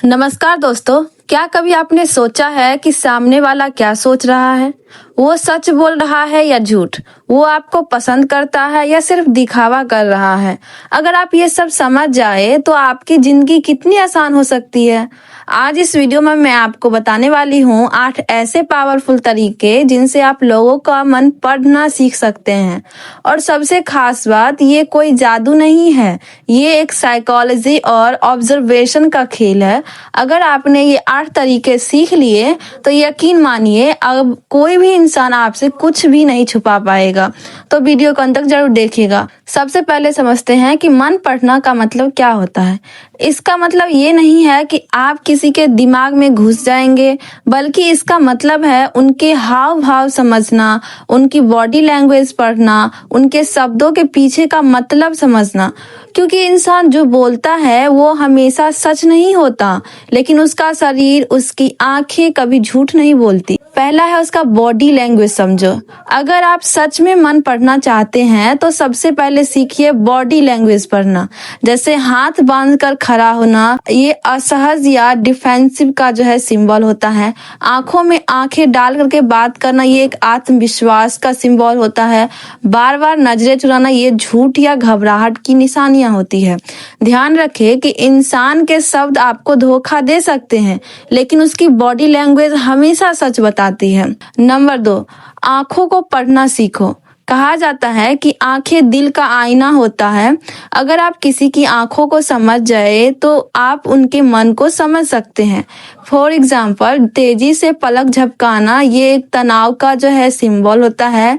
नमस्कार दोस्तों, क्या कभी आपने सोचा है कि सामने वाला क्या सोच रहा है? वो सच बोल रहा है या झूठ? वो आपको पसंद करता है या सिर्फ दिखावा कर रहा है? अगर आप ये सब समझ जाए तो आपकी जिंदगी कितनी आसान हो सकती है। आज इस वीडियो में मैं आपको बताने वाली हूँ 8 ऐसे पावरफुल तरीके जिनसे आप लोगों का मन पढ़ना सीख सकते हैं। और सबसे खास बात, ये कोई जादू नहीं है, ये एक साइकोलॉजी और ऑब्जर्वेशन का खेल है। अगर आपने ये 8 तरीके सीख लिए तो यकीन मानिए अब कोई भी इंसान आपसे कुछ भी नहीं छुपा पाएगा। तो वीडियो को अंत तक जरूर देखिएगा। सबसे पहले समझते हैं कि मन पढ़ना का मतलब क्या होता है। इसका मतलब ये नहीं है कि आप किसी के दिमाग में घुस जाएंगे, बल्कि इसका मतलब है उनके हाव भाव समझना, उनकी बॉडी लैंग्वेज पढ़ना, उनके शब्दों के पीछे का मतलब समझना। क्योंकि इंसान जो बोलता है वो हमेशा सच नहीं होता, लेकिन उसका शरीर, उसकी आंखें कभी झूठ नहीं बोलती। पहला है उसका बॉडी लैंग्वेज समझो। अगर आप सच में मन पढ़ना चाहते हैं तो सबसे पहले सीखिए बॉडी लैंग्वेज पढ़ना। जैसे हाथ बांधकर खड़ा होना, ये असहज या डिफेंसिव का जो है सिंबल होता है। आंखों में आंखें डाल करके बात करना, ये एक आत्मविश्वास का सिंबल होता है। बार बार नजरें चुराना, ये झूठ या घबराहट की निशानियां होती है। ध्यान रखें कि इंसान के शब्द आपको धोखा दे सकते हैं, लेकिन उसकी बॉडी लैंग्वेज हमेशा सच बताती है। नंबर 2, आंखों को पढ़ना सीखो। कहा जाता है कि आंखें दिल का आईना होता है। अगर आप किसी की आंखों को समझ जाए तो आप उनके मन को समझ सकते हैं। फॉर एग्जाम्पल, तेजी से पलक झपकाना, ये एक तनाव का जो है सिंबल होता है।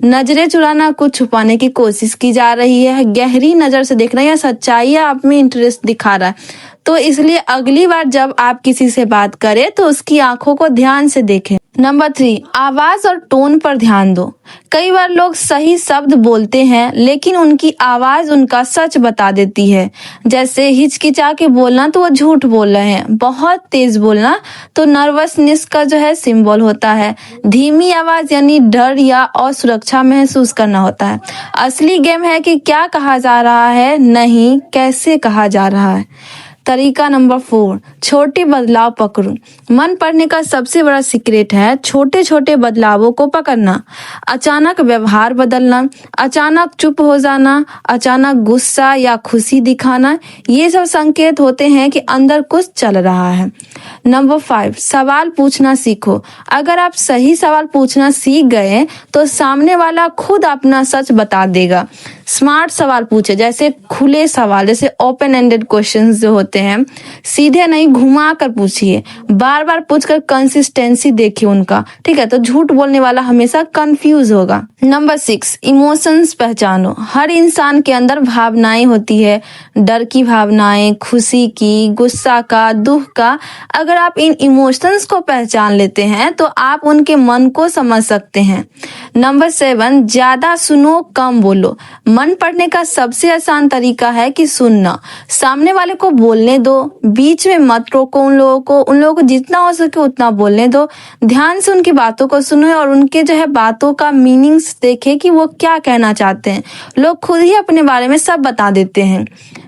नजरें चुराना, कुछ छुपाने की कोशिश की जा रही है। गहरी नजर से देखना या सच्चाई आप में इंटरेस्ट दिखा रहा है। तो इसलिए अगली बार जब आप किसी से बात करें तो उसकी आंखों को ध्यान से देखें। नंबर 3, आवाज और टोन पर ध्यान दो। कई बार लोग सही शब्द बोलते हैं, लेकिन उनकी आवाज उनका सच बता देती है। जैसे हिचकिचा के बोलना तो वो झूठ बोल रहे हैं, बहुत तेज बोलना तो नर्वसनेस का जो है सिंबल होता है। धीमी आवाज यानी डर या असुरक्षा महसूस करना होता है। असली गेम है कि क्या कहा जा रहा है, नहीं कैसे कहा जा रहा है। तरीका नंबर 4, छोटे बदलाव पकड़ो। मन पढ़ने का सबसे बड़ा सीक्रेट है छोटे छोटे बदलावों को पकड़ना। अचानक व्यवहार बदलना, अचानक चुप हो जाना, अचानक गुस्सा या खुशी दिखाना, ये सब संकेत होते हैं कि अंदर कुछ चल रहा है। नंबर 5, सवाल पूछना सीखो। अगर आप सही सवाल पूछना सीख गए तो सामने वाला खुद अपना सच बता देगा। स्मार्ट सवाल पूछे, जैसे खुले सवाल, जैसे ओपन एंडेड क्वेश्चंस जो होते हैं, सीधे नहीं घुमा कर पूछिए। बार बार पूछकर कंसिस्टेंसी देखिए उनका, ठीक है। तो झूठ बोलने वाला हमेशा कंफ्यूज होगा। नंबर 6, इमोशंस पहचानो। हर इंसान के अंदर भावनाएं होती है, डर की भावनाएं, खुशी की, गुस्सा का, दुख का। अगर आप इन इमोशंस को पहचान लेते हैं तो आप उनके मन को समझ सकते हैं। नंबर 7, ज्यादा सुनो कम बोलो। मन पढ़ने का सबसे आसान तरीका है कि सुनना। सामने वाले को बोलने दो, बीच में मत रोको। उन लोगों को जितना हो सके उतना बोलने दो। ध्यान से उनकी बातों को सुनो और उनके जो है बातों का मीनिंग्स देखें कि वो क्या कहना चाहते हैं। लोग खुद ही अपने बारे में सब बता देते हैं।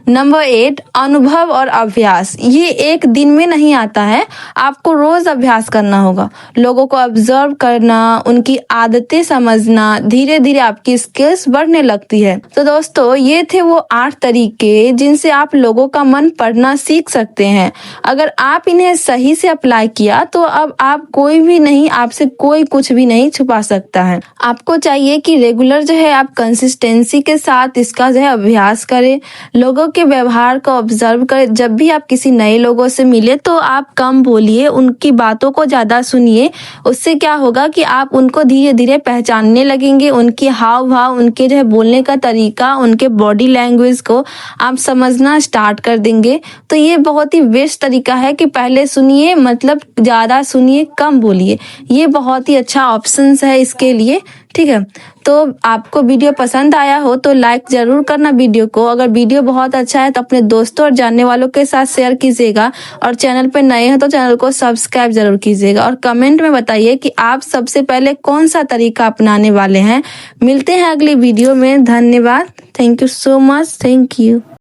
नंबर 8, अनुभव और अभ्यास। ये एक दिन में नहीं आता है, आपको रोज अभ्यास करना होगा। लोगों को ऑब्जर्व करना, उनकी आदतें समझना, धीरे धीरे आपकी स्किल्स बढ़ने लगती है। तो दोस्तों, ये थे वो 8 तरीके जिनसे आप लोगों का मन पढ़ना सीख सकते हैं। अगर आप इन्हें सही से अप्लाई किया तो अब आप कोई भी नहीं, आपसे कोई कुछ भी नहीं छुपा सकता है। आपको चाहिए कि रेगुलर जो है आप कंसिस्टेंसी के साथ इसका जो है अभ्यास करें। लोगों के व्यवहार को ऑब्जर्व करें। जब भी आप किसी नए लोगों से मिले तो आप कम बोलिए, उनकी बातों को ज्यादा सुनिए। उससे क्या होगा कि आप उनको धीरे धीरे पहचानने लगेंगे। उनके हाव भाव, उनके जो है बोलने का तरीका, उनके बॉडी लैंग्वेज को आप समझना स्टार्ट कर देंगे। तो ये बहुत ही बेस्ट तरीका है कि पहले सुनिए, मतलब ज्यादा सुनिए, कम बोलिए। ये बहुत ही अच्छा ऑप्शन है इसके लिए, ठीक है। तो आपको वीडियो पसंद आया हो तो लाइक जरूर करना वीडियो को। अगर वीडियो बहुत अच्छा है तो अपने दोस्तों और जानने वालों के साथ शेयर कीजिएगा। और चैनल पे नए हैं तो चैनल को सब्सक्राइब जरूर कीजिएगा। और कमेंट में बताइए कि आप सबसे पहले कौन सा तरीका अपनाने वाले हैं। मिलते हैं अगली वीडियो में। धन्यवाद। Thank you so much. Thank you.